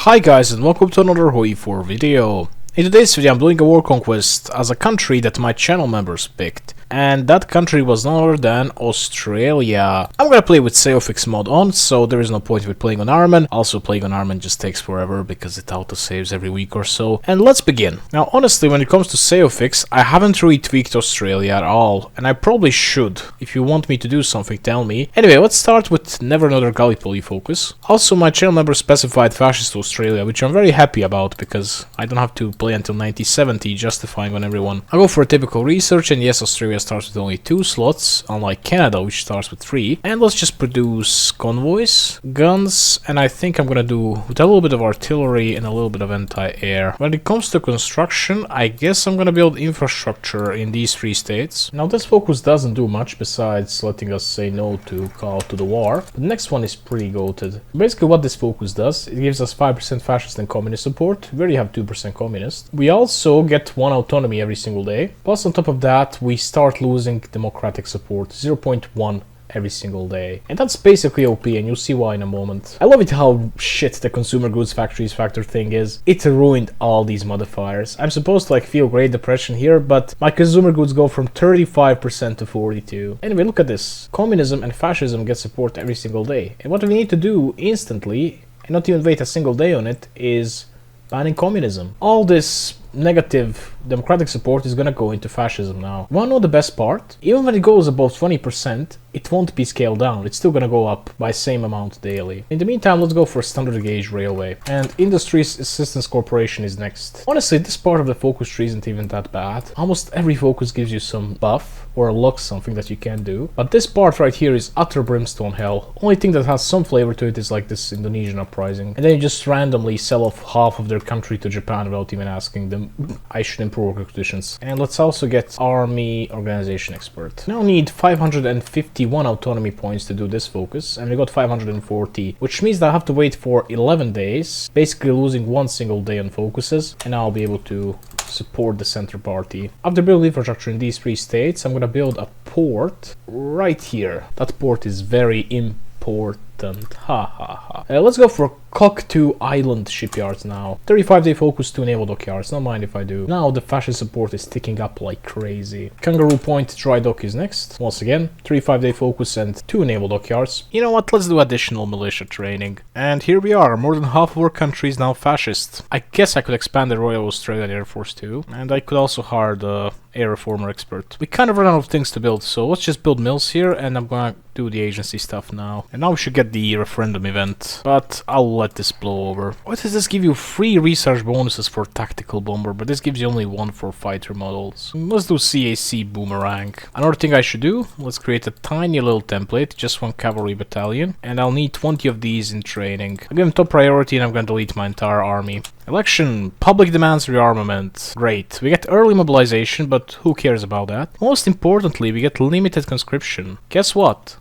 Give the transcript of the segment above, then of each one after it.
Hi guys and welcome to another Hoi4 video. In today's video I'm doing a war conquest as a country that my channel members picked. And that country was none other than Australia. I'm gonna play with sejozwak mod on, so there is no point with playing on Armen. Also, playing on Armen just takes forever because it auto-saves every week or so. And let's begin. Now, honestly, when it comes to sejozwak, I haven't really tweaked Australia at all, and I probably should. If you want me to do something, tell me. Anyway, let's start with never another Gallipoli focus. Also, my channel member specified fascist Australia, which I'm very happy about because I don't have to play until 1970, justifying on everyone. I'll go for a typical research, and yes, Australia starts with only 2 slots, unlike Canada, which starts with 3. And let's just produce convoys, guns, and I think I'm gonna do with a little bit of artillery and a little bit of anti-air. When it comes to construction, I guess I'm gonna build infrastructure in these 3 states. Now, this focus doesn't do much besides letting us say no to call to the war. The next one is pretty goated. Basically, what this focus does, it gives us 5% fascist and communist support. We already have 2% communist. We also get 1 autonomy every single day. Plus, on top of that, we start losing democratic support, 0.1 every single day. And that's basically OP, and you'll see why in a moment. I love it how shit the consumer goods factories factor thing is. It ruined all these modifiers. I'm supposed to feel Great Depression here, but my consumer goods go from 35% to 42%. Anyway, look at this. Communism and fascism get support every single day. And what we need to do instantly, and not even wait a single day on it, is banning communism. All this negative democratic support is gonna go into fascism now. Wanna know the best part? Even when it goes above 20%, it won't be scaled down. It's still gonna go up by same amount daily. In the meantime, let's go for a standard gauge railway. And Industries Assistance Corporation is next. Honestly, this part of the focus tree isn't even that bad. Almost every focus gives you some buff or unlocks something that you can do. But this part right here is utter brimstone hell. Only thing that has some flavor to it is like this Indonesian uprising. And then you just randomly sell off half of their country to Japan without even asking them. I should improve work conditions. And let's also get Army Organization Expert. Now need 551 autonomy points to do this focus, and we got 540, which means that I have to wait for 11 days, basically losing 1 single day on focuses, and I'll be able to support the center party. After building infrastructure in these 3 states, I'm gonna build a port right here. That port is very important. Ha ha ha. Let's go for Cockatoo Island shipyards now. 35-day focus, 2 naval dockyards. Don't mind if I do. Now the fascist support is ticking up like crazy. Kangaroo Point dry dock is next. Once again, 35-day focus and 2 naval dockyards. You know what? Let's do additional militia training. And here we are. More than half of our country is now fascist. I guess I could expand the Royal Australian Air Force too. And I could also hire the air reformer expert. We kind of run out of things to build, so let's just build mills here, and I'm gonna do the agency stuff now. And now we should get the referendum event, but I'll let this blow over. What does this give you? 3 research bonuses for tactical bomber, but this gives you only 1 for fighter models. Let's do CAC boomerang. Another thing I should do, let's create a tiny little template, just 1 cavalry battalion, and I'll need 20 of these in training. I'll give them top priority, and I'm gonna delete my entire army. Election. Public demands rearmament. Great. We get early mobilization, but who cares about that? Most importantly, we get limited conscription. Guess what?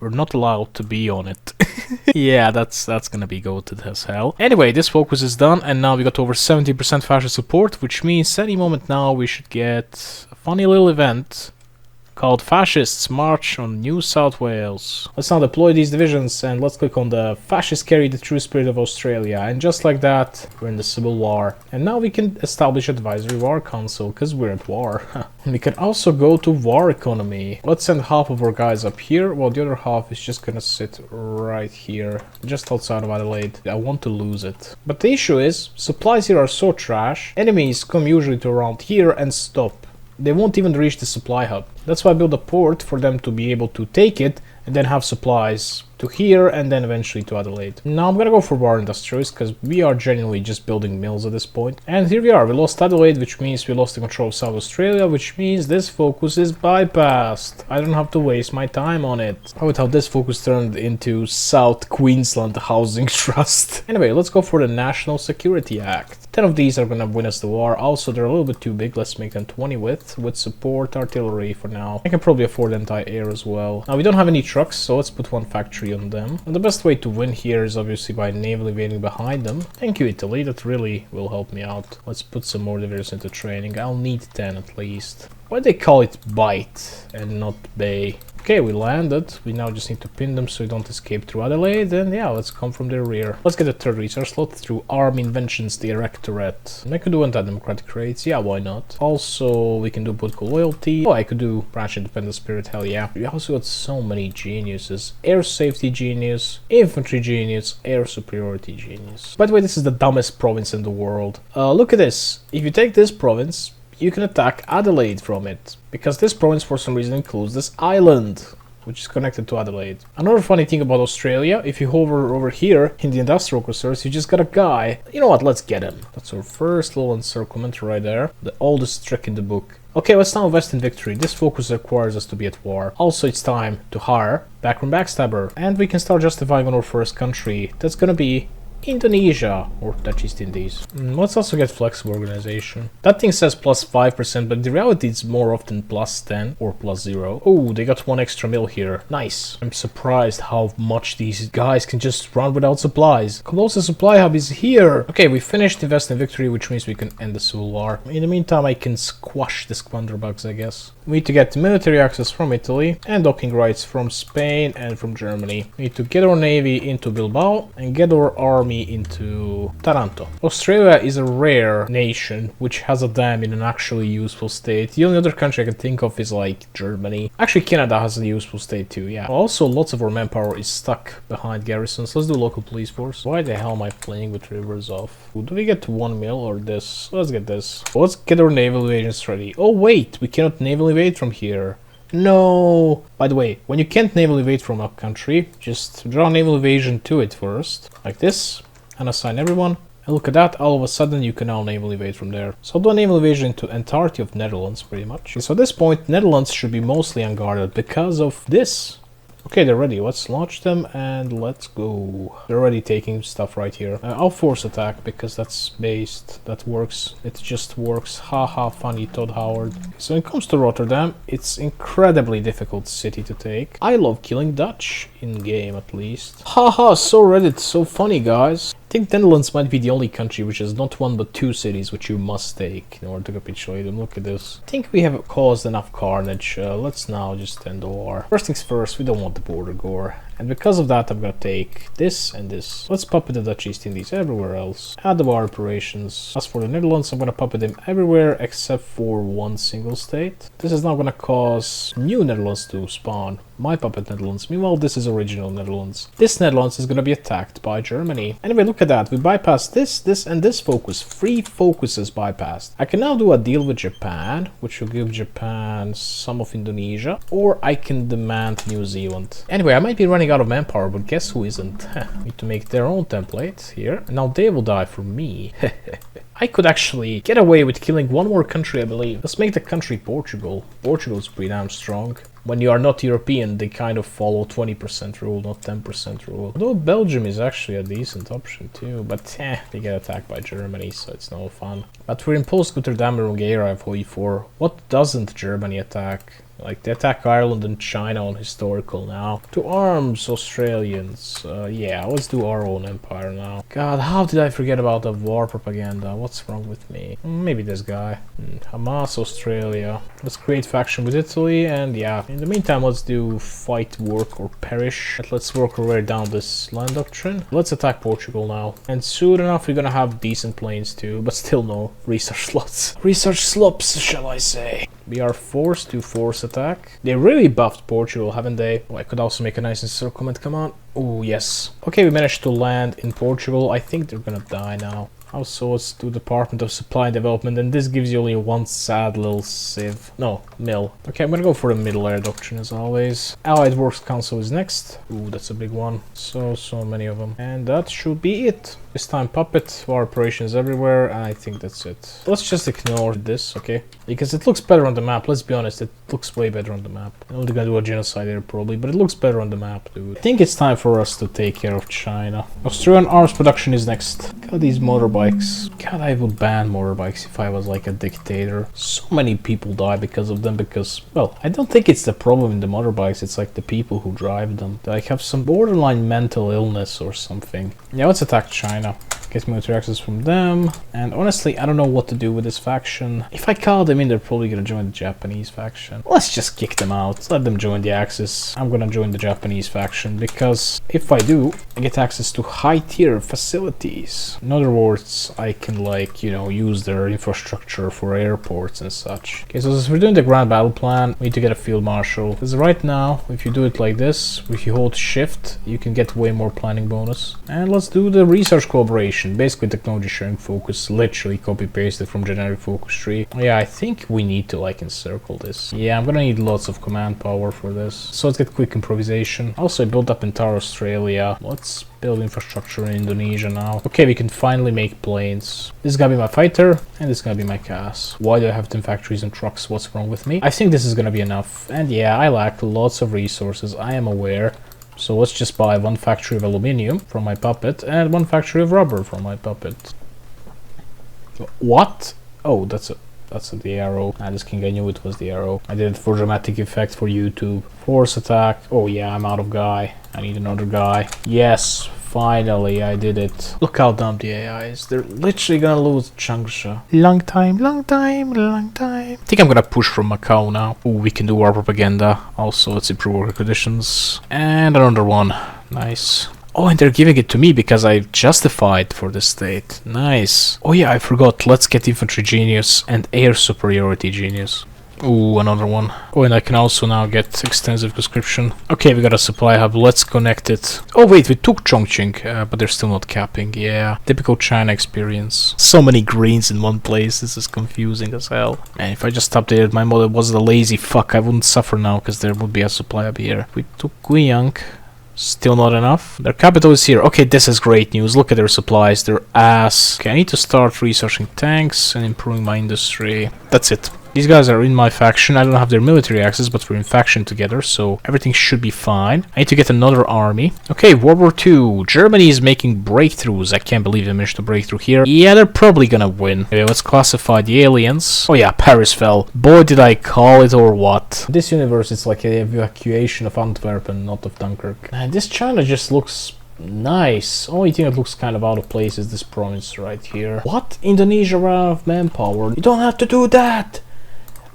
We're not allowed to be on it. Yeah, that's gonna be goated as hell. Anyway, this focus is done, and now we got over 70% fascist support, which means any moment now we should get a funny little event called Fascists March on New South Wales. Let's now deploy these divisions, and let's click on the Fascists Carry the True Spirit of Australia, and just like that, we're in the Civil War. And now we can establish Advisory War Council, because we're at war. We can also go to War Economy. Let's send half of our guys up here, while the other half is just gonna sit right here, just outside of Adelaide. I want to lose it. But the issue is, supplies here are so trash, enemies come usually to around here and stop. They won't even reach the supply hub. That's why I build a port for them to be able to take it and then have supplies to here and then eventually to Adelaide. Now I'm gonna go for war industries because we are genuinely just building mills at this point. And here we are. We lost Adelaide, which means we lost the control of South Australia, which means this focus is bypassed. I don't have to waste my time on it. How about how this focus turned into South Queensland Housing Trust? Anyway, let's go for the National Security Act. 10 of these are gonna win us the war. Also, they're a little bit too big. Let's make them 20 with support artillery for now. I can probably afford anti-air as well. Now, we don't have any trucks, so let's put 1 factory on them. And the best way to win here is obviously by naval invading behind them. Thank you, Italy. That really will help me out. Let's put some more divisions into training. I'll need 10 at least. Why they call it bite and not bay? Okay, we landed. We now just need to pin them so we don't escape through Adelaide. And yeah, let's come from the rear. Let's get a third research slot through Arm Inventions Directorate. And I could do anti-democratic raids. Yeah, why not? Also, we can do political loyalty. Oh, I could do branch independent spirit. Hell yeah. We also got so many geniuses. Air safety genius, infantry genius, air superiority genius. By the way, this is the dumbest province in the world. Look at this. If you take this province, you can attack Adelaide from it, because this province for some reason includes this island, which is connected to Adelaide. Another funny thing about Australia, if you hover over here in the industrial resource, you just got a guy. You know what, let's get him. That's our first little encirclement right there. The oldest trick in the book. Okay, let's now invest in victory. This focus requires us to be at war. Also, it's time to hire backroom backstabber. And we can start justifying on our first country. That's gonna be Indonesia, or Dutch East Indies. Let's also get flexible organization. That thing says plus 5%, but in reality it's more often plus 10 or plus 0. Oh, they got 1 extra mil here. Nice. I'm surprised how much these guys can just run without supplies. Closest supply hub is here. Okay, we finished investing in victory, which means we can end the civil war. In the meantime, I can squash the squanderbugs, I guess. We need to get military access from Italy and docking rights from Spain and from Germany. We need to get our navy into Bilbao and get our army into Taranto. Australia is a rare nation which has a dam in an actually useful state. The only other country I can think of is like Germany. Actually, Canada has a useful state too, yeah. Also, lots of our manpower is stuck behind garrisons. Let's do local police force. Why the hell am I playing with rivers off? Do we get 1 mil or this? Let's get this. Let's get our naval evasions ready. Oh wait, we cannot naval evade from here. No! By the way, when you can't naval evade from a country, just draw naval evasion to it first, like this, and assign everyone. And look at that, all of a sudden you can now naval evade from there. So I'll do a naval evasion to entirety of Netherlands, pretty much. So at this point, Netherlands should be mostly unguarded because of this. Okay, they're ready. Let's launch them and let's go. They're already taking stuff right here. I'll force attack because that's based. That works. It just works. Haha, funny Todd Howard. So when it comes to Rotterdam, it's incredibly difficult city to take. I love killing Dutch, in game at least. Haha, so Reddit, so funny guys. I think Netherlands might be the only country which has not 1 but 2 cities which you must take in order to capitulate them. Look at this. I think we have caused enough carnage. Let's now just end the war. First things first, we don't want the border gore. And because of that, I'm gonna take this and this. Let's puppet the Dutch East Indies everywhere else. Add the war operations. As for the Netherlands, I'm gonna puppet them everywhere except for 1 single state. This is now gonna cause new Netherlands to spawn. My puppet Netherlands. Meanwhile, this is original Netherlands. This Netherlands is gonna be attacked by Germany. Anyway, look at that. We bypassed this, and this focus. 3 focuses bypassed. I can now do a deal with Japan, which will give Japan some of Indonesia, or I can demand New Zealand. Anyway, I might be running out of manpower, but guess who isn't? Need to make their own template here. And now they will die for me. I could actually get away with killing 1 more country, I believe. Let's make the country Portugal. Portugal's pretty damn strong. When you are not European, they kind of follow 20% rule, not 10% rule. Although Belgium is actually a decent option too, but they get attacked by Germany, so it's no fun. But we're in post-Gutterdammerung era of HOI4. What doesn't Germany attack? Like, they attack Ireland and China on historical now. To arms, Australians. Yeah, let's do our own empire now. God, how did I forget about the war propaganda? What's wrong with me? Maybe this guy. Hamas, Australia. Let's create faction with Italy, and yeah. In the meantime, let's do fight, work, or perish. And let's work our way down this land doctrine. Let's attack Portugal now. And soon enough, we're gonna have decent planes too, but still no research slots. Research slops, shall I say. We are forced to force attack. They really buffed Portugal, haven't they? Oh, I could also make a nice encirclement, come on. Oh, yes. Okay, we managed to land in Portugal. I think they're gonna die now. Also, let's do Department of Supply and Development, and this gives you only 1 sad little civ. No, mil. Okay, I'm gonna go for the middle air doctrine as always. Allied Works Council is next. Ooh, that's a big one. So many of them. And that should be it. This time puppet, war operations everywhere, and I think that's it. Let's just ignore this, okay? Because it looks better on the map, let's be honest, it looks way better on the map. I'm only gonna do a genocide here probably, but it looks better on the map, dude. I think it's time for us to take care of China. Australian arms production is next. God, these motorbikes. God, I would ban motorbikes if I was like a dictator. So many people die because of them, because, well, I don't think it's the problem in the motorbikes, it's like the people who drive them. They like have some borderline mental illness or something. Yeah, let's attack China. Get military access from them. And honestly, I don't know what to do with this faction. If I call them in, they're probably gonna join the Japanese faction. Let's just kick them out. Let them join the Axis. I'm gonna join the Japanese faction because if I do, I get access to high tier facilities. In other words, I can, like, you know, use their infrastructure for airports and such. Okay, so as we're doing the grand battle plan, we need to get a field marshal. Because right now, if you do it like this, if you hold shift, you can get way more planning bonus. And let's do the research collaboration. Basically technology sharing focus, literally copy pasted from generic focus tree. Yeah, I think we need to, like, encircle this. Yeah, I'm gonna need lots of command power for this. So let's get quick improvisation. Also, I built up entire Australia. Let's build infrastructure in Indonesia now. Okay, we can finally make planes. This is gonna be my fighter, and this is gonna be my CAS. Why do I have 10 factories and trucks? What's wrong with me? I think this is gonna be enough. And yeah, I lack lots of resources, I am aware. So let's just buy one factory of aluminium from my puppet and one factory of rubber from my puppet. What? Oh, that's the arrow. Ah, this king, I knew it was the arrow. I did it for dramatic effect for YouTube. Force attack. Oh yeah, I'm out of guy. I need another guy. Yes, finally I did it. Look how dumb the AI is. They're literally gonna lose Changsha. Long time, long time, long time. I think I'm gonna push from Macau now. Oh, we can do our propaganda. Also, let's improve worker conditions. And another one. Nice. Oh, and they're giving it to me because I justified for the state. Nice. Oh yeah, I forgot. Let's get infantry genius and air superiority genius. Ooh, another one. Oh, and I can also now get extensive conscription. Okay, we got a supply hub. Let's connect it. Oh wait, we took Chongqing, but they're still not capping. Yeah, typical China experience. So many greens in one place. This is confusing as hell. And if I just updated my model, was a lazy fuck, I wouldn't suffer now because there would be a supply hub here. We took Guiyang. Still not enough. Their capital is here. Okay, this is great news. Look at their supplies. Their ass. Okay, I need to start researching tanks and improving my industry. That's it. These guys are in my faction. I don't have their military access, but we're in faction together, so everything should be fine. I need to get another army. Okay, World War II. Germany is making breakthroughs. I can't believe they managed to break through here. Yeah, they're probably gonna win. Okay, let's classify the aliens. Oh yeah, Paris fell. Boy, did I call it or what. This universe is like an evacuation of Antwerp and not of Dunkirk. And this China just looks nice. Only thing that looks kind of out of place is this province right here. What? Indonesia ran out of manpower. You don't have to do that.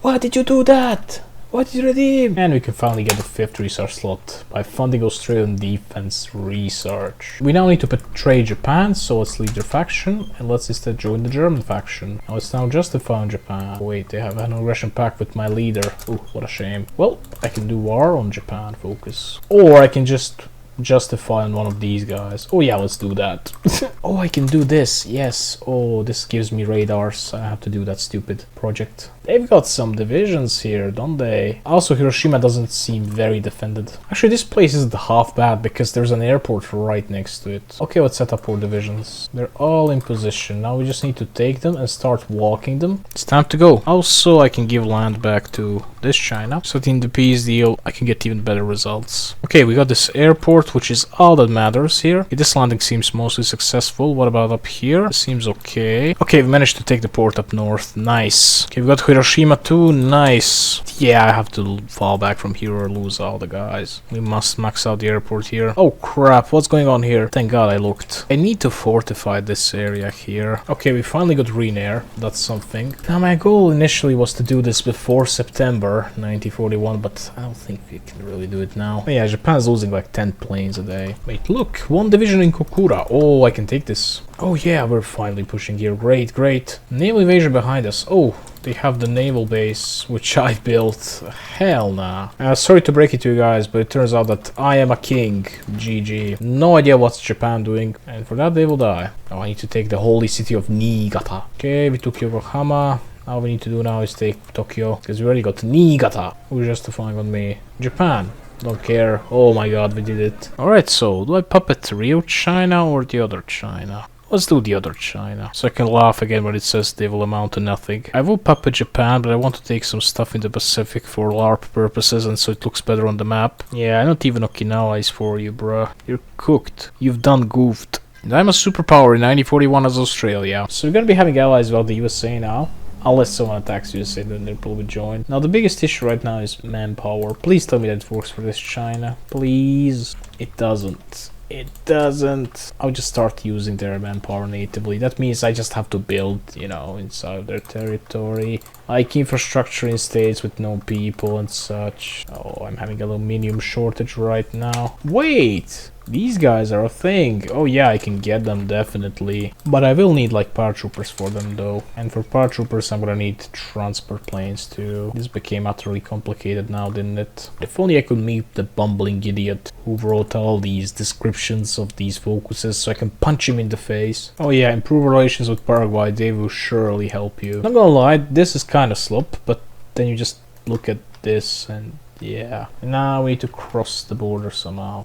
Why did you do that? Why did you redeem? And we can finally get the 5th research slot by funding Australian defense research. We now need to betray Japan, so let's leave their faction and let's instead join the German faction. Now it's now justify on Japan. Wait, they have an aggression pact with my leader. Oh, what a shame. Well, I can do war on Japan, focus. Or I can just justify on one of these guys. Oh yeah, let's do that. Oh, I can do this. Yes. Oh, this gives me radars. I have to do that stupid project. They've got some divisions here, don't they? Also, Hiroshima doesn't seem very defended. Actually, this place isn't half bad because there's an airport right next to it. Okay, let's set up our divisions. They're all in position. Now we just need to take them and start walking them. It's time to go. Also, I can give land back to this China. So in the peace deal, I can get even better results. Okay, we got this airport, which is all that matters here. Okay, this landing seems mostly successful. What about up here? It seems okay. Okay, we managed to take the port up north. Nice. Okay, we got Hiroshima too. Nice. Yeah, I have to fall back from here or lose all the guys. We must max out the airport here. Oh crap, what's going on here? Thank god I looked. I need to fortify this area here. Okay, we finally got Renair. That's something. Now my goal initially was to do this before September 1941, but I don't think we can really do it now. Oh, yeah, Japan's losing like 10 planes a day. Wait, look, one division in Kokura. Oh, I can take this. Oh yeah, we're finally pushing here. Great, great. Naval invasion behind us. Oh, they have the naval base, which I built. Hell nah. Sorry to break it to you guys, but it turns out that I am a king. GG. No idea what's Japan doing, and for that they will die. Oh, I need to take the holy city of Niigata. Okay, we took Yokohama. All we need to do now is take Tokyo, because we already got Niigata. Who's justifying on me? Japan. Don't care. Oh my god, we did it. Alright, so do I puppet real China or the other China? Let's do the other China, so I can laugh again when it says they will amount to nothing. I will puppet Japan, but I want to take some stuff in the Pacific for LARP purposes, and so it looks better on the map. Yeah, not even Okinawa is for you, bruh. You're cooked. You've done goofed. And I'm a superpower in 1941 as Australia. So we're gonna be having allies with the USA now. Unless someone attacks USA, then they'll probably join. Now the biggest issue right now is manpower. Please tell me that it works for this China. Please. It doesn't. It doesn't. I'll just start using their manpower natively. That means I just have to build, you know, inside their territory. Like infrastructure in states with no people and such. Oh, I'm having aluminium shortage right now. Wait! These guys are a thing. Oh yeah, I can get them definitely. But I will need like paratroopers for them though. And for paratroopers I'm gonna need transport planes too. This became utterly complicated now, didn't it? If only I could meet the bumbling idiot who wrote all these descriptions of these focuses so I can punch him in the face. Oh yeah, improve relations with Paraguay, they will surely help you. Not gonna lie, this is kind of slop, but then you just look at this and yeah. Now we need to cross the border somehow.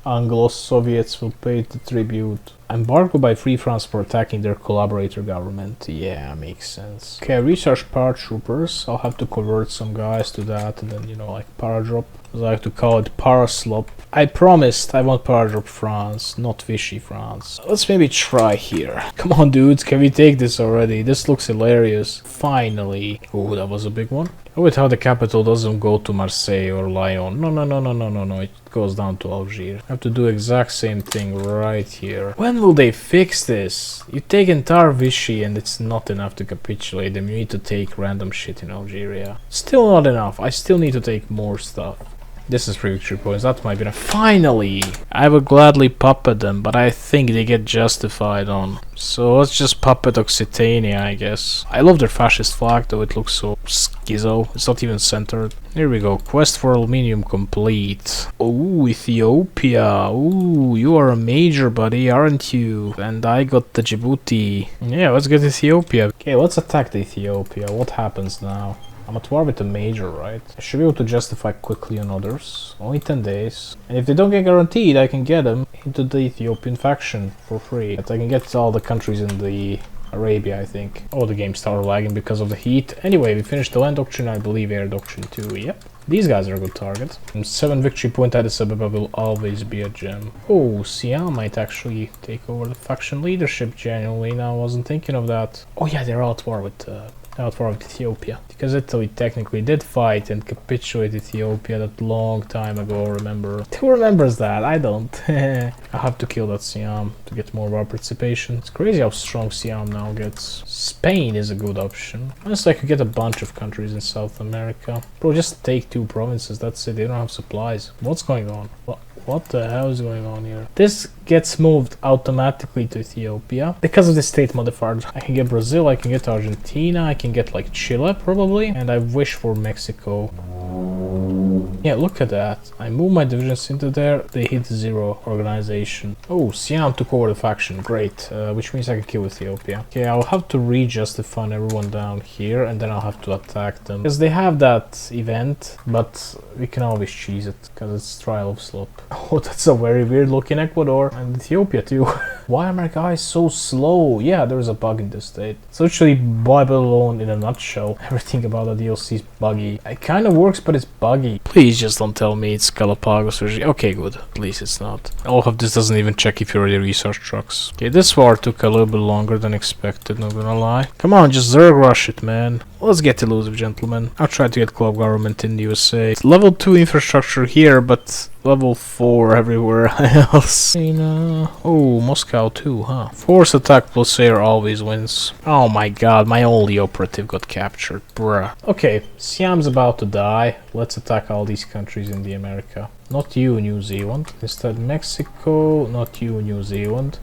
Anglo-Soviets will pay the tribute. Embargo by Free France for attacking their collaborator government. Yeah, makes sense. Okay, research paratroopers. I'll have to convert some guys to that and then, you know, like paradrop. I like to call it paraslop. I promised I want paradrop France, not Vichy France. Let's maybe try here. Come on, dudes, can we take this already? This looks hilarious. Finally. Oh, that was a big one. Oh, wait, how the capital doesn't go to Marseille or Lyon. No. It goes down to Algiers. I have to do exact same thing right here. When will they fix this? You take entire Vichy and it's not enough to capitulate them. You need to take random shit in Algeria. Still not enough. I still need to take more stuff. This is 3 victory points, that might be enough. Finally! I would gladly puppet them, but I think they get justified on. So let's just puppet Occitania, I guess. I love their fascist flag, though it looks so schizo. It's not even centered. Here we go. Quest for aluminium complete. Oh, Ethiopia. Ooh, you are a major, buddy, aren't you? And I got the Djibouti. Yeah, let's get Ethiopia. Okay, let's attack the Ethiopia. What happens now? I'm at war with a major, right? I should be able to justify quickly on others. Only 10 days. And if they don't get guaranteed, I can get them into the Ethiopian faction for free. But I can get all the countries in the Arabia, I think. Oh, the game started lagging because of the heat. Anyway, we finished the land doctrine, I believe air doctrine too, yep. These guys are a good target. 7 victory point Addis Ababa will always be a gem. Oh, Siam might actually take over the faction leadership genuinely. Now I wasn't thinking of that. Oh yeah, they're all at war with Ethiopia. Because Italy technically did fight and capitulate Ethiopia that long time ago, remember? Who remembers that? I don't. I have to kill that Siam to get more of our participation. It's crazy how strong Siam now gets. Spain is a good option. Honestly, I could get a bunch of countries in South America. Bro, just take 2 provinces, that's it. They don't have supplies. What's going on? What the hell is going on here? This gets moved automatically to Ethiopia because of the state modifiers. I can get Brazil, I can get Argentina, I can get like Chile probably, and I wish for Mexico. Yeah, look at that. I move my divisions into there, they hit 0 organization. Oh, Siam took over the faction, great. Which means I can kill Ethiopia. Okay, I'll have to re-justify everyone down here and then I'll have to attack them. Because they have that event, but we can always cheese it, because it's Trial of Slop. Oh, that's a very weird looking Ecuador. And Ethiopia too. Why are my guys so slow? Yeah, there's a bug in this state. It's literally Babylon in a nutshell. Everything about the DLC is buggy. It kind of works, but it's buggy. Please just don't tell me it's Galapagos regime. Okay, good. At least it's not. All of this doesn't even check if you're already research trucks. Okay, this war took a little bit longer than expected, not gonna lie. Come on, just Zerg rush it, man. Let's get elusive, gentlemen. I'll try to get club government in the USA. It's level 2 infrastructure here, but level 4 everywhere else. Oh, Moscow too, huh? Force attack plus air always wins. Oh my god, my only operative got captured, bruh. Okay, Siam's about to die. Let's attack all these countries in the America. Not you, New Zealand. Instead, Mexico. Not you, New Zealand.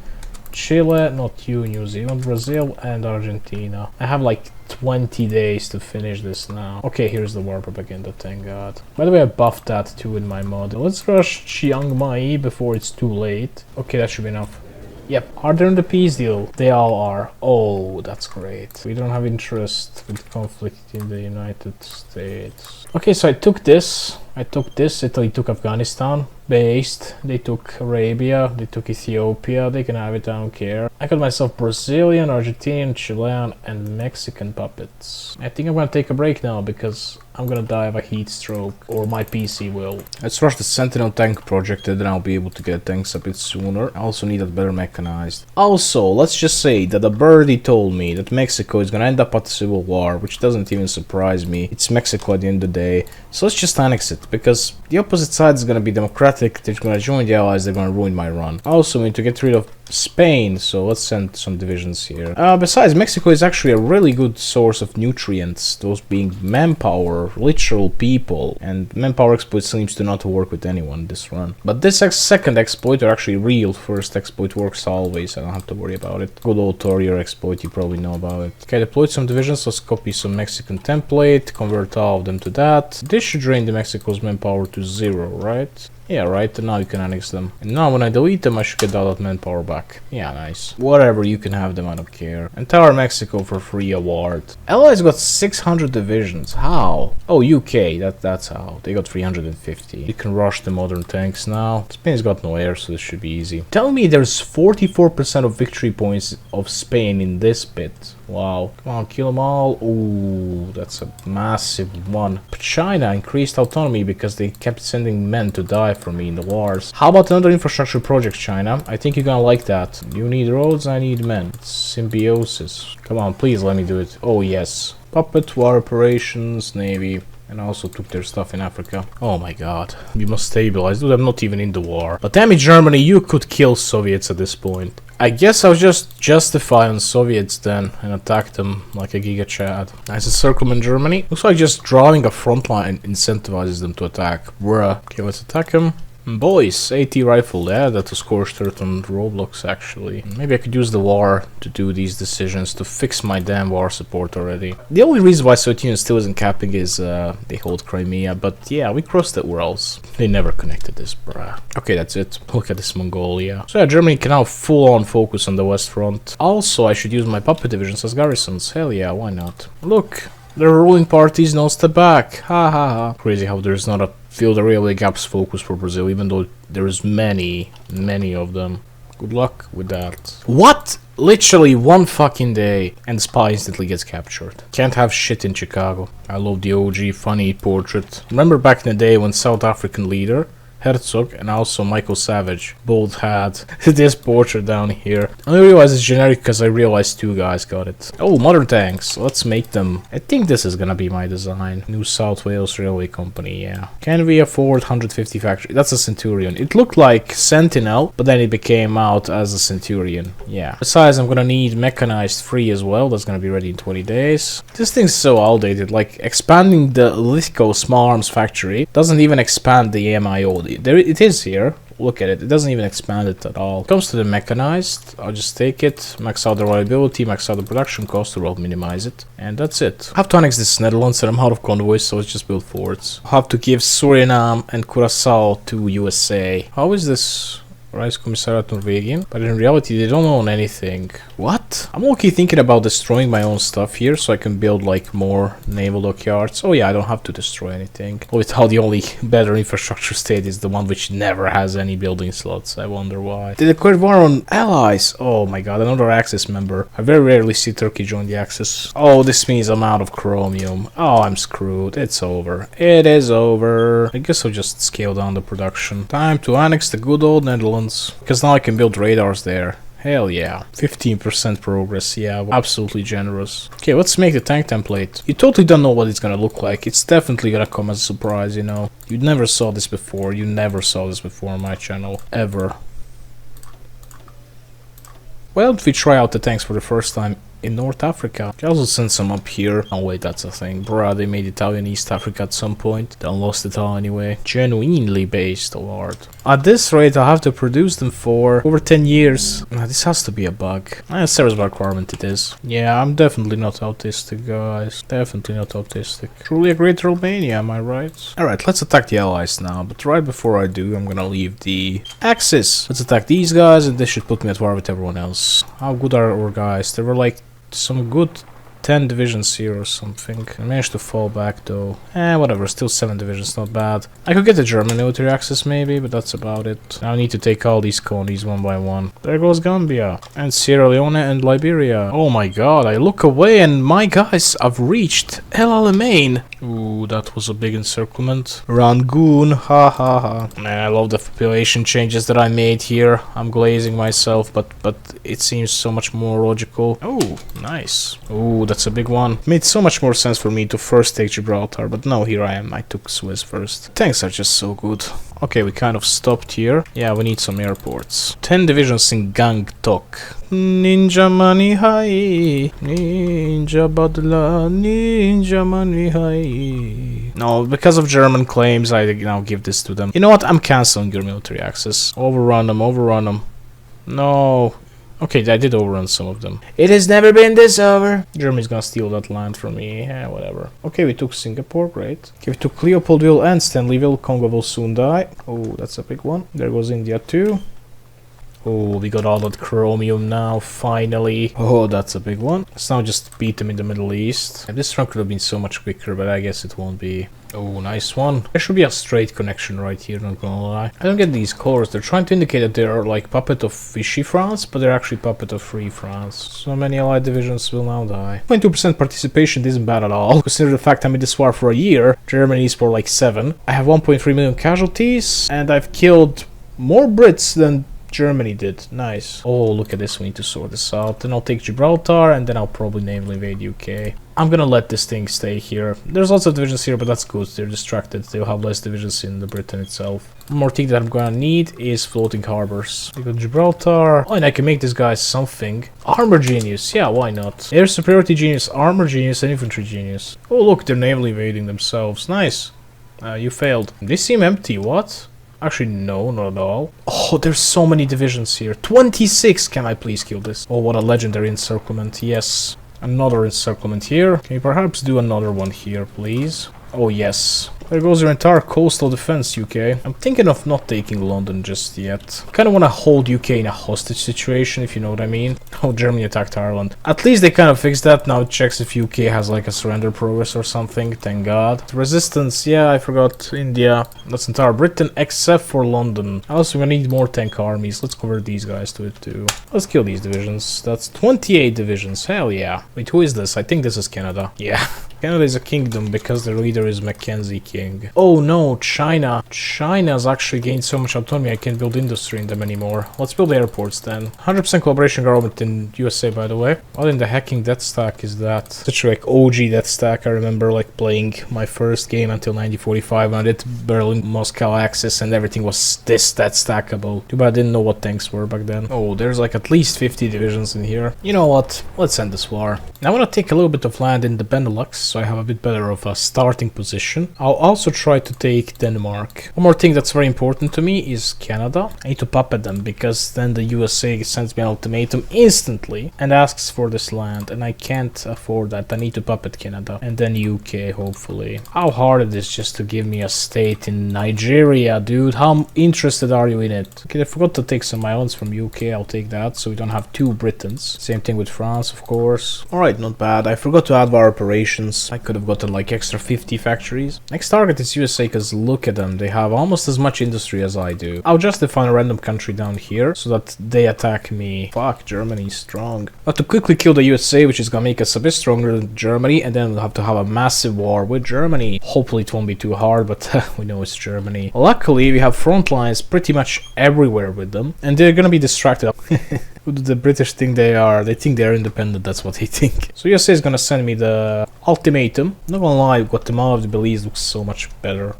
Chile, not you, New Zealand, Brazil, and Argentina. I have like 20 days to finish this now. Okay, here's the war propaganda, thank god. By the way, I buffed that too in my mod. Let's rush Chiang Mai before it's too late. Okay, that should be enough. Yep, are they in the peace deal? They all are. Oh, that's great. We don't have interest with conflict in the United States. Okay, so I took this. Italy took Afghanistan. Based. They took Arabia. They took Ethiopia. They can have it, I don't care. I got myself Brazilian, Argentinian, Chilean, and Mexican puppets. I think I'm gonna take a break now because I'm gonna die of a heat stroke, or my PC will. Let's rush the Sentinel tank project and then I'll be able to get tanks a bit sooner. I also need that better mechanized. Also, let's just say that a birdie told me that Mexico is gonna end up at a civil war, which doesn't even surprise me. It's Mexico at the end of the day, so let's just annex it. because the opposite side is gonna be democratic, they're gonna join the Allies, they're gonna ruin my run. Also, we need to get rid of Spain, so let's send some divisions here. Besides, Mexico is actually a really good source of nutrients, those being manpower, literal people, and manpower exploit seems to not work with anyone this run. But this second exploit, or actually real first exploit, works always, I don't have to worry about it. Good old Torrier exploit, you probably know about it. Okay, deployed some divisions, let's copy some Mexican template, convert all of them to that. This should drain the Mexico's manpower to 0, right? Yeah, right, and now you can annex them. And now when I delete them, I should get all that manpower back. Yeah, nice. Whatever, you can have them, I don't care. Entire Mexico for free award. Allies got 600 divisions. How? Oh, UK, that's how. They got 350. You can rush the modern tanks now. Spain's got no air, so this should be easy. Tell me there's 44% of victory points of Spain in this bit. Wow. Come on, kill them all. Ooh, that's a massive one. But China increased autonomy because they kept sending men to die for me in the wars. How about another infrastructure project, China? I think you're gonna like that. You need roads, I need men. It's symbiosis. Come on, please let me do it. Oh, yes. Puppet, war operations, navy. And I also took their stuff in Africa. Oh my god. We must stabilize. Dude, I'm not even in the war. But damn it, Germany, you could kill Soviets at this point. I guess I'll just justify on Soviets then and attack them like a Giga Chad. Nice encirclement Germany. Looks like just drawing a front line incentivizes them to attack. Bruh. Okay, let's attack them. Boys, AT rifle, yeah, that was scorched earth on Roblox actually. Maybe I could use the war to do these decisions to fix my damn war support already. The only reason why Soviet Union still isn't capping is they hold Crimea, but yeah, we crossed the Urals. They never connected this, bruh. Okay, that's it. Look at this Mongolia. So yeah, Germany can now full on focus on the West Front. Also, I should use my puppet divisions as garrisons. Hell yeah, why not? Look, the ruling party's no step back. Ha ha ha. Crazy how there's not a fill the railway gaps focus for Brazil, even though there's many of them. Good luck with that. What? Literally one fucking day and the spy instantly gets captured. Can't have shit in Chicago. I love the OG funny portrait. Remember back in the day when South African leader Herzog and also Michael Savage both had this portrait down here. I realize it's generic because I realized two guys got it. Oh, modern tanks. Let's make them. I think this is gonna be my design. New South Wales Railway Company, yeah. Can we afford 150 factory? That's a Centurion. It looked like Sentinel, but then it became out as a Centurion. Yeah. Besides, I'm gonna need mechanized 3 as well. That's gonna be ready in 20 days. This thing's so outdated. Like, expanding the Lithgow Small Arms Factory doesn't even expand the MIO. There it is here. Look at it. It doesn't even expand it at all. Comes to the mechanized. I'll just take it, max out the reliability, max out the production cost, or I'll minimize it. And that's it. I have to annex this Netherlands and I'm out of convoys, so let's just build forts. I have to give Suriname and Curaçao to USA. How is this? Reichskommissariat Norwegian, but in reality they don't own anything. What? I'm okay thinking about destroying my own stuff here so I can build like more naval dockyards. Oh yeah, I don't have to destroy anything. With how the only better infrastructure state is the one which never has any building slots. I wonder why. They declared war on allies. Oh my god, another Axis member. I very rarely see Turkey join the Axis. Oh, this means I'm out of chromium. Oh, I'm screwed. It's over. It is over. I guess I'll just scale down the production. Time to annex the good old Netherlands. Because now I can build radars there. Hell yeah. 15% progress, yeah, absolutely generous. Okay, let's make the tank template. You totally don't know what it's gonna look like. It's definitely gonna come as a surprise, you know. You never saw this before. You never saw this before on my channel. Ever. Why don't we try out the tanks for the first time in North Africa? I also send some up here. Oh wait, that's a thing. Bruh, they made Italian East Africa at some point. They lost it all anyway. Genuinely based award. At this rate, I'll have to produce them for over 10 years. This has to be a bug. Service by requirement it is. Yeah, I'm definitely not autistic, guys. Definitely not autistic. Truly a great Romania, am I right? Alright, let's attack the allies now. But right before I do, I'm gonna leave the Axis. Let's attack these guys and this should put me at war with everyone else. How good are our guys? They were like some good 10 divisions here or something. I managed to fall back though. Whatever, still 7 divisions, not bad. I could get the German military access maybe, but that's about it. Now I need to take all these colonies one by one. There goes Gambia. And Sierra Leone and Liberia. Oh my god, I look away and my guys, I've reached El Alamein. Ooh, that was a big encirclement. Rangoon, ha ha ha. Man, I love the population changes that I made here. I'm glazing myself, but it seems so much more logical. Oh, nice. Ooh, that's a big one. It made so much more sense for me to first take Gibraltar, but no, here I am. I took Suez first. Tanks are just so good. Okay, we kind of stopped here. Yeah, we need some airports. 10 divisions in Gangtok. Ninja money high. Ninja badla. Ninja money high. No, because of German claims, I now give this to them. You know what? I'm canceling your military access. Overrun them, overrun them. No. Okay, I did overrun some of them. It has never been this over. Germany's gonna steal that land from me. Yeah, whatever. Okay, we took Singapore, great. Okay, we took Leopoldville and Stanleyville. Congo will soon die. Oh, that's a big one. There goes India too. Oh, we got all that chromium now, finally. Oh, that's a big one. Let's now just beat them in the Middle East. And this run could have been so much quicker, but I guess it won't be. Oh, nice one. There should be a straight connection right here, not gonna lie. I don't get these colors. They're trying to indicate that they're like puppet of Vichy France, but they're actually puppet of Free France. So many allied divisions will now die. 22% participation isn't bad at all. Consider the fact I'm in this war for a year. Germany's for like 7. I have 1.3 million casualties, and I've killed more Brits than Germany did. Nice. Oh, look at this. We need to sort this out. Then I'll take Gibraltar, and then I'll probably naval invade UK. I'm gonna let this thing stay here. There's lots of divisions here, but that's good. They're distracted. They'll have less divisions in the Britain itself. One more thing that I'm gonna need is floating harbors. I got Gibraltar. Oh, and I can make this guy something. Armor genius. Yeah, why not? Air superiority genius, armor genius, and infantry genius. Oh, look, they're naval invading themselves. Nice. You failed. They seem empty. What? Actually, no, not at all. Oh, there's so many divisions here. 26! Can I please kill this? Oh, what a legendary encirclement. Yes. Another encirclement here. Can you perhaps do another one here, please? Oh, yes. There goes your entire coastal defense, UK. I'm thinking of not taking London just yet. I kind of want to hold UK in a hostage situation, if you know what I mean. Oh, Germany attacked Ireland. At least they kind of fixed that. Now it checks if UK has like a surrender progress or something. Thank God. Resistance, yeah, I forgot. India. That's entire Britain except for London. Also, we need more tank armies. Let's convert these guys to it too. Let's kill these divisions. That's 28 divisions. Hell yeah. Wait, who is this? I think this is Canada. Yeah. Canada is a kingdom because their leader is Mackenzie King. Oh no, China. China's actually gained so much autonomy I can't build industry in them anymore. Let's build airports then. 100% collaboration government in USA, by the way. What in the hecking death stack is that? Such like OG death stack. I remember like playing my first game until 1945 when I did Berlin-Moscow axis and everything was this that stackable. Too bad I didn't know what tanks were back then. Oh, there's like at least 50 divisions in here. You know what? Let's end this war. Now I want to take a little bit of land in the Benelux, so I have a bit better of a starting position. I'll also try to take Denmark. One more thing that's very important to me is Canada. I need to puppet them because then the USA sends me an ultimatum instantly and asks for this land, and I can't afford that. I need to puppet Canada and then UK, hopefully. How hard it is just to give me a state in Nigeria, dude. How interested are you in it? Okay, I forgot to take some islands from UK. I'll take that so we don't have 2 Britons. Same thing with France, of course. Alright, not bad. I forgot to add war operations. I could have gotten like extra 50 factories. Next target is USA because look at them. They have almost as much industry as I do. I'll just define a random country down here so that they attack me. Fuck, Germany's strong. But to quickly kill the USA, which is gonna make us a bit stronger than Germany, and then we'll have to have a massive war with Germany. Hopefully it won't be too hard, but we know it's Germany. Luckily, we have front lines pretty much everywhere with them, and they're gonna be distracted. Who do the British think they are? They think they're independent, that's what they think. So USA is gonna send me the ultimatum. Not gonna lie, Guatemala of the Belize looks so much better.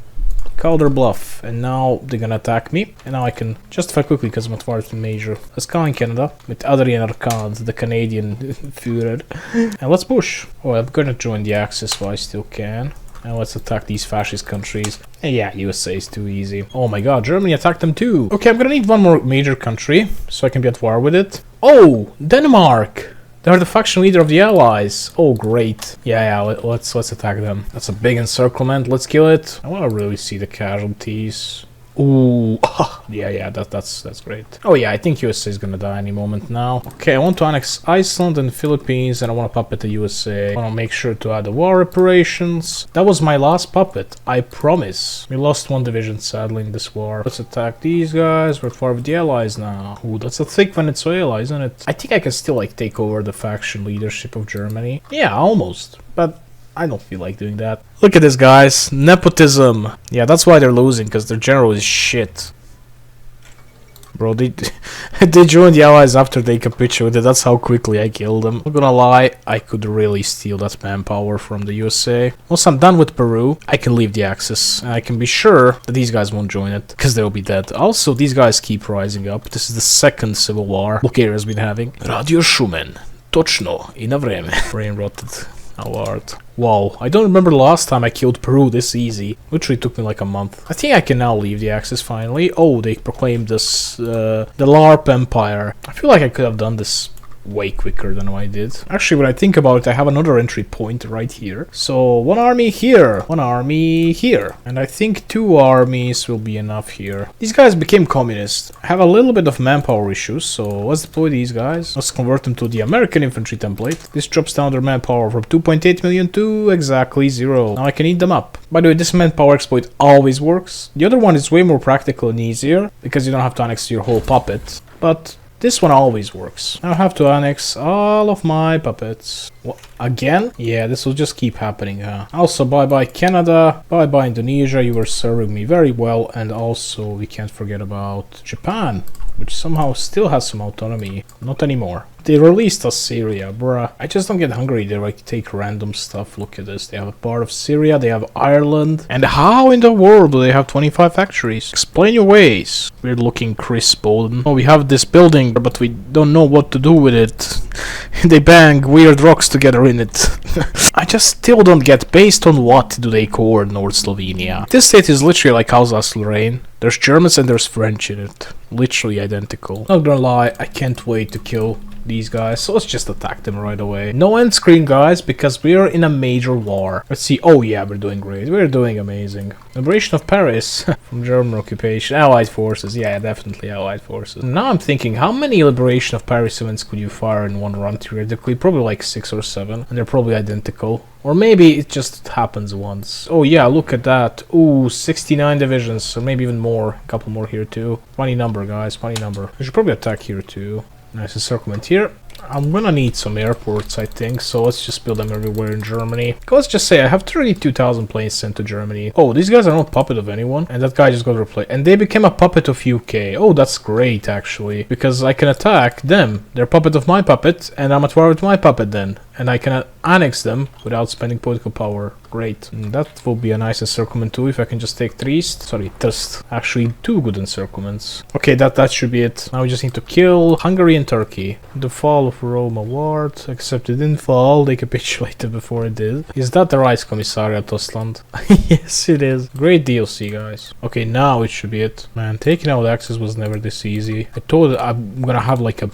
Call their bluff, and now they're gonna attack me, and now I can justify quickly because I'm at war with major. Let's go in Canada with Adrien Arcand, the Canadian Führer, and let's push. Oh, I'm gonna join the Axis while I still can. And let's attack these fascist countries. And yeah, USA is too easy. Oh my god, Germany attacked them too. Okay, I'm gonna need one more major country so I can be at war with it. Oh, Denmark! They're the faction leader of the Allies. Oh, great. Yeah, let's attack them. That's a big encirclement. Let's kill it. I want to really see the casualties. Ooh, yeah, that's great. Oh yeah, I think USA is gonna die any moment now. Okay, I want to annex Iceland and Philippines, and I want to puppet the USA. I want to make sure to add the war reparations. That was my last puppet, I promise. We lost 1 division sadly in this war. Let's attack these guys. We're far with the Allies now. Ooh, that's a thick Venezuela, isn't it? I think I can still like take over the faction leadership of Germany. Yeah, almost, but I don't feel like doing that. Look at this, guys. Nepotism. Yeah, that's why they're losing, because their general is shit. Bro, they joined the Allies after they capitulated. That's how quickly I killed them. Not gonna lie, I could really steal that manpower from the USA. Once I'm done with Peru, I can leave the Axis. And I can be sure that these guys won't join it, because they'll be dead. Also, these guys keep rising up. This is the second civil war Bulgaria's been having. Radio Schumann. Točno. I na vreme. Brain rotted. Award. Wow, I don't remember the last time I killed Peru this easy. Literally took me like a month. I think I can now leave the Axis finally. Oh, they proclaimed this, the LARP Empire. I feel like I could have done this way quicker than I did. Actually, when I think about it, I have another entry point right here. So, one army here, one army here. And I think 2 armies will be enough here. These guys became communist. I have a little bit of manpower issues, so let's deploy these guys. Let's convert them to the American infantry template. This drops down their manpower from 2.8 million to exactly 0. Now I can eat them up. By the way, this manpower exploit always works. The other one is way more practical and easier, because you don't have to annex your whole puppet. But this one always works. I have to annex all of my puppets. What? Again? Yeah, this will just keep happening, huh? Also, bye-bye Canada, bye-bye Indonesia, you were serving me very well, and also we can't forget about Japan, which somehow still has some autonomy. Not anymore. They released us Syria, bruh. I just don't get hungry. They like take random stuff. Look at this. They have a part of Syria, they have Ireland. And how in the world do they have 25 factories? Explain your ways. Weird looking Chris Bolden. Oh, we have this building, but we don't know what to do with it. They bang weird rocks together in it. I just still don't get based on what do they core North Slovenia. This state is literally like Alsace-Lorraine. There's Germans and there's French in it. Literally identical. Not gonna lie, I can't wait to kill these guys, so let's just attack them right away. No end screen, guys, because we're in a major war. Let's see. Oh yeah, we're doing great. We're doing amazing. Liberation of Paris from German occupation. Allied forces. Yeah, definitely Allied forces. Now I'm thinking, how many Liberation of Paris events could you fire in one run theoretically? Probably like 6 or 7, and they're probably identical. Or maybe it just happens once. Oh yeah, look at that. Ooh, 69 divisions, or maybe even more. A couple more here too. Funny number, guys, funny number. We should probably attack here too. Nice encirclement here. I'm gonna need some airports, I think, so let's just build them everywhere in Germany. Let's just say I have 32,000 planes sent to Germany. Oh, these guys are not puppet of anyone, and that guy just got replaced. And they became a puppet of UK. Oh, that's great, actually, because I can attack them. They're puppet of my puppet, and I'm at war with my puppet then. And I can annex them without spending political power. Great. And that will be a nice encirclement too, if I can just take Trieste. Sorry, Trst. Actually, 2 good encirclements. Okay, that should be it. Now we just need to kill Hungary and Turkey. The fall of Rome Award, except it didn't fall, they capitulated before it did. Is that the Reichskommissariat Ostland? Yes, it is. Great DLC, guys. Okay, now it should be it. Man, taking out Axis was never this easy. I thought I'm gonna have like a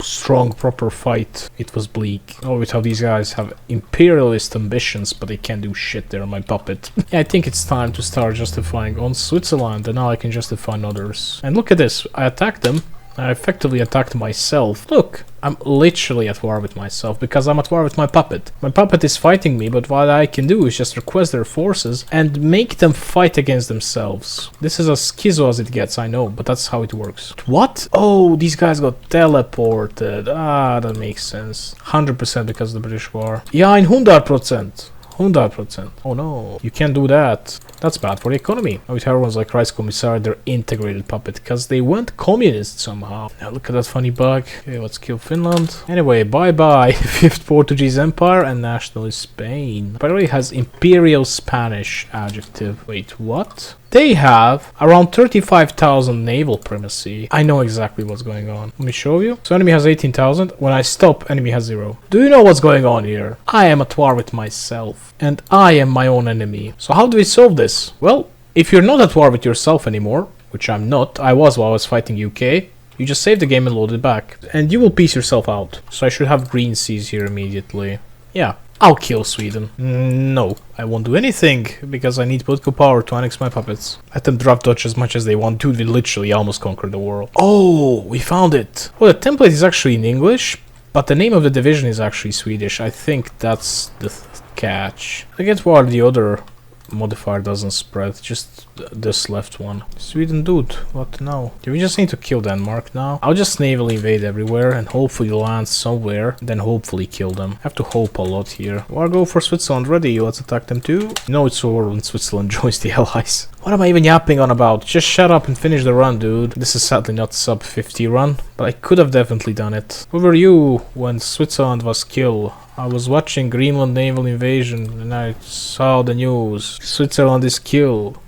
strong proper fight. It was bleak. Oh, with how these guys have imperialist ambitions, but they can't do shit. They're my puppet. Yeah, I think it's time to start justifying on Switzerland, and now I can justify on others. And look at this, I attacked them. I effectively attacked myself. Look, I'm literally at war with myself because I'm at war with my puppet. My puppet is fighting me, but what I can do is just request their forces and make them fight against themselves. This is as schizo as it gets, I know, but that's how it works. What? Oh, these guys got teleported. Ah, that makes sense. 100% because of the British war. Yeah, in 100%. 100%. Oh no, you can't do that. That's bad for the economy. With everyone's like Reichskommissar, they're integrated puppet because they went communist somehow. Now look at that funny bug. Okay, let's kill Finland. Anyway, bye-bye 5th Portuguese Empire and nationalist Spain. By the way, it has Imperial Spanish adjective. Wait, what? They have around 35,000 naval primacy. I know exactly what's going on. Let me show you. So enemy has 18,000. When I stop, enemy has 0. Do you know what's going on here? I am at war with myself. And I am my own enemy. So how do we solve this? Well, if you're not at war with yourself anymore, which I'm not, I was while I was fighting UK, you just save the game and load it back. And you will piece yourself out. So I should have green seas here immediately. Yeah. I'll kill Sweden. No, I won't do anything, because I need political power to annex my puppets. Let them draft Dutch as much as they want. Dude, we literally almost conquered the world. Oh, we found it. Well, the template is actually in English, but the name of the division is actually Swedish. I think that's the catch. I get what are the other modifier doesn't spread, just this left one. Sweden, dude, what now? Do we just need to kill Denmark now? I'll just naval invade everywhere and hopefully land somewhere, then hopefully kill them. Have to hope a lot here. War go for Switzerland, ready, let's attack them too. You know it's over when Switzerland joins the Allies. What am I even yapping on about? Just shut up and finish the run, dude. This is sadly not sub 50 run, but I could have definitely done it. Where were you when Switzerland was killed? I was watching Greenland naval invasion and I saw the news. Switzerland is killed.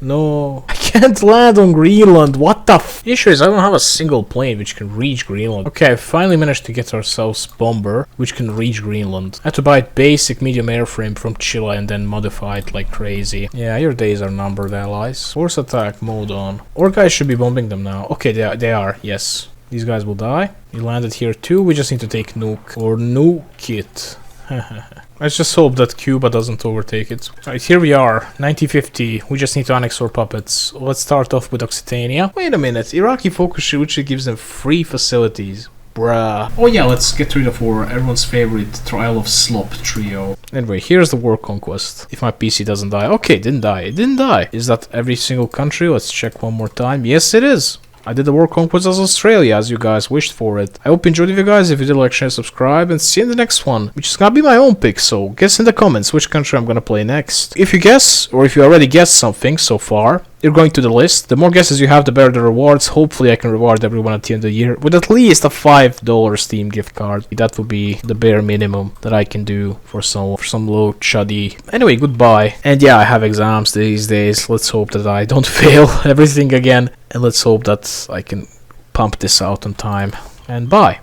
No, I can't land on Greenland. What the f? Issue is I don't have a single plane which can reach Greenland. Okay, I finally managed to get ourselves bomber which can reach Greenland. I had to buy a basic medium airframe from Chile and then modify it like crazy. Yeah, your days are numbered, allies. Force attack mode on. Our guys should be bombing them now. Okay, they are, yes. These guys will die. We landed here too. We just need to take nuke or nuke it. Let's just hope that Cuba doesn't overtake it. Alright, here we are, 1950. We just need to annex our puppets. Let's start off with Occitania. Wait a minute, Iraqi focus which gives them free facilities. Bruh. Oh yeah, let's get rid of everyone's favorite Trial of Slop trio. Anyway, here's the war conquest. If my PC doesn't die. Okay, it didn't die. It didn't die. Is that every single country? Let's check one more time. Yes, it is. I did the war conquest as Australia, as you guys wished for it. I hope you enjoyed the video, guys. If you did, like, share, subscribe, and see you in the next one, which is gonna be my own pick, so guess in the comments which country I'm gonna play next. If you guess, or if you already guessed something so far, you're going to the list. The more guesses you have, the better the rewards. Hopefully I can reward everyone at the end of the year with at least a $5 Steam gift card. That would be the bare minimum that I can do for some low chuddy. Anyway, goodbye. And yeah, I have exams these days. Let's hope that I don't fail everything again. And let's hope that I can pump this out on time. And bye.